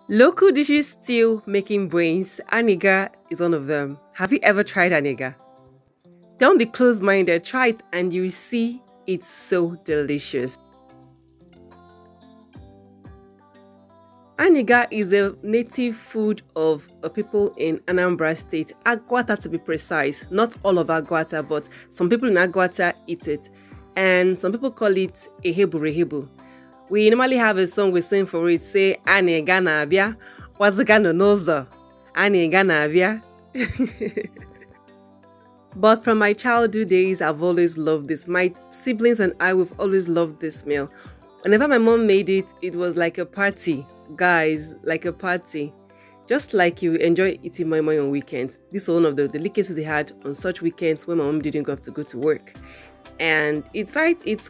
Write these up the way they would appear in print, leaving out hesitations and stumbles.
Local dishes still making brains. Aniga is one of them. Have you ever tried Aniga? Don't be closed-minded. Try it and you will see it's so delicious. Aniga is a native food of people in Anambra State, Agwata to be precise. Not all of Agwata, but some people in Agwata eat it. And some people call it ehebu. We normally have a song we sing for it, say, Aniga na abia, waziga no nozo, Aniga na abia. But from my childhood days, I've always loved this. My siblings and I, we've always loved this meal. Whenever my mom made it, it was like a party. Guys, like a party. Just like you enjoy eating moi moi on weekends. This is one of the delicacies they had on such weekends when my mom didn't have to go to work. And it's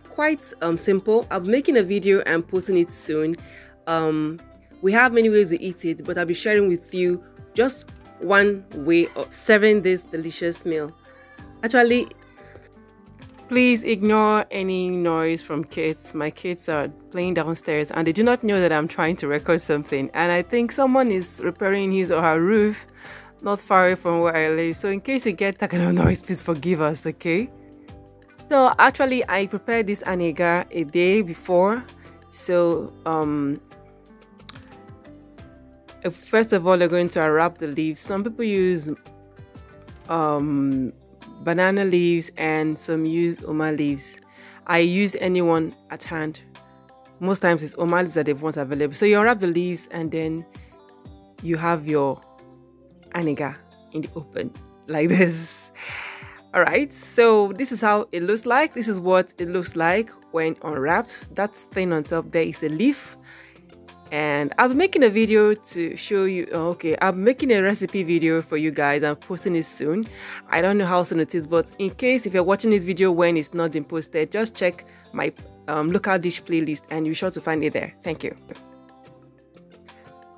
quite simple. I'm making a video and posting it soon. We have many ways to eat it, but I'll be sharing with you just one way of serving this delicious meal. Actually, please ignore any noise from kids. My kids are playing downstairs and they do not know that I'm trying to record something. And I think someone is repairing his or her roof not far away from where I live. So in case you get that kind of noise, please forgive us, okay? So actually, I prepared this aniga a day before. So first of all, you're going to unwrap the leaves. Some people use banana leaves and some use oma leaves. I use anyone at hand. Most times it's oma leaves that they want available. So you unwrap the leaves and then you have your aniga in the open like this. All right, so this is how it looks like. This is what it looks like when unwrapped. That thing on top there is a leaf. And I'll be making a video to show you. Okay, I'm making a recipe video for you guys. I'm posting it soon. I don't know how soon it is, but in case if you're watching this video when it's not been posted, just check my local dish playlist and you're sure to find it there. Thank you.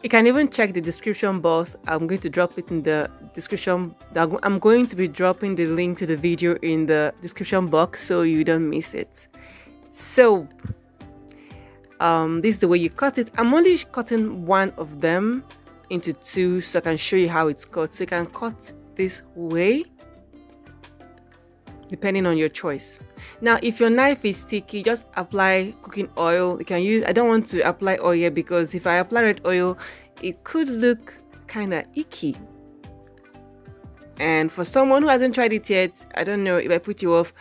You can even check the description box. I'm going to drop it in the description. I'm going to be dropping the link to the video in the description box so you don't miss it. So this is the way you cut it. I'm only cutting one of them into two so I can show you how it's cut. So you can cut this way depending on your choice. Now if your knife is sticky, just apply cooking oil. You can use, I don't want to apply oil here because if I apply red oil it could look kind of icky, and for someone who hasn't tried it yet, I don't know if I put you off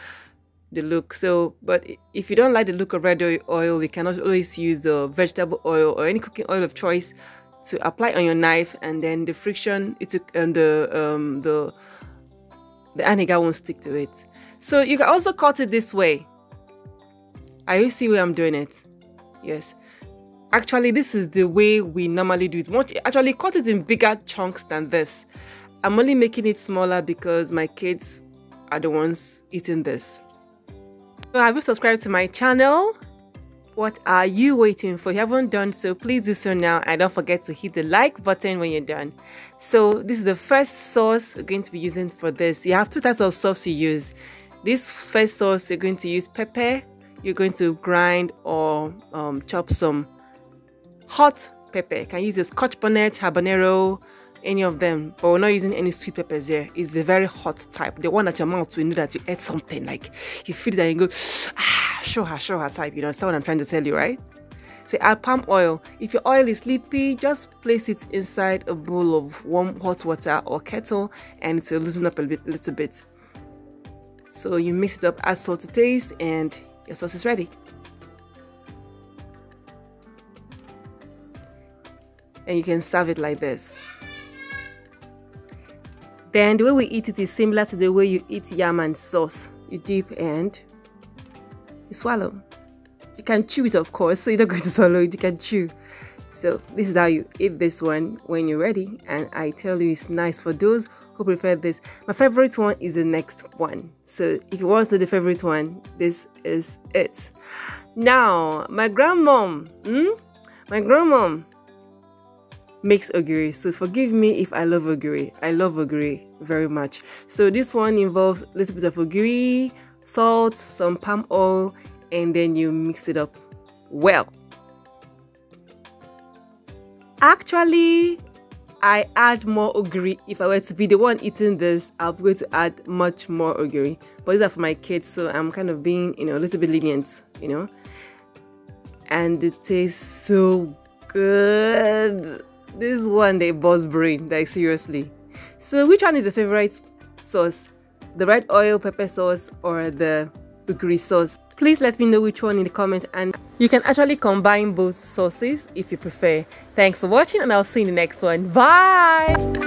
the look. So but if you don't like the look of red oil, you can always use the vegetable oil or any cooking oil of choice to apply on your knife, and then the friction the aniga won't stick to it. So you can also cut it this way. Are you see where I'm doing it? Yes, actually this is the way we normally do it. Actually cut it in bigger chunks than this. I'm only making it smaller because my kids are the ones eating this. So have you subscribed to my channel? What are you waiting for? If you haven't done so, please do so now, and don't forget to hit the like button when you're done. So this is the first sauce we're going to be using for this. You have two types of sauce you use. This first sauce, you're going to use pepper. You're going to grind or chop some hot pepper. You can use the Scotch bonnet, habanero, any of them, but we're not using any sweet peppers here. It's the very hot type, the one that your mouth will know that you ate something, like you feel that and you go, ah, show her type. You understand what I'm trying to tell you, right? So add palm oil. If your oil is sleepy, just place it inside a bowl of warm hot water or kettle and it will loosen up a little bit. So you mix it up, add salt to taste, and your sauce is ready. And you can serve it like this. Then the way we eat it is similar to the way you eat yam and sauce. You dip and you swallow. You can chew it, of course, so you're not going to swallow it, you can chew. So this is how you eat this one when you're ready, and I tell you it's nice for those who prefer this. My favorite one is the next one. So if you want to do the favorite one, this is it. Now, my grandmom makes ogiri, so forgive me if I love ogiri. I love ogiri very much. So this one involves a little bit of ogiri, salt, some palm oil, and then you mix it up well. Actually, I add more ogiri. If I were to be the one eating this, I'll be going to add much more ogiri. But these are for my kids, so I'm kind of being, a little bit lenient, And it tastes so good. This one, they buzz brain, like seriously. So which one is your favorite sauce? The red oil pepper sauce or the ogiri sauce? Please let me know which one in the comment, and you can actually combine both sauces if you prefer. Thanks for watching, and I'll see you in the next one. Bye!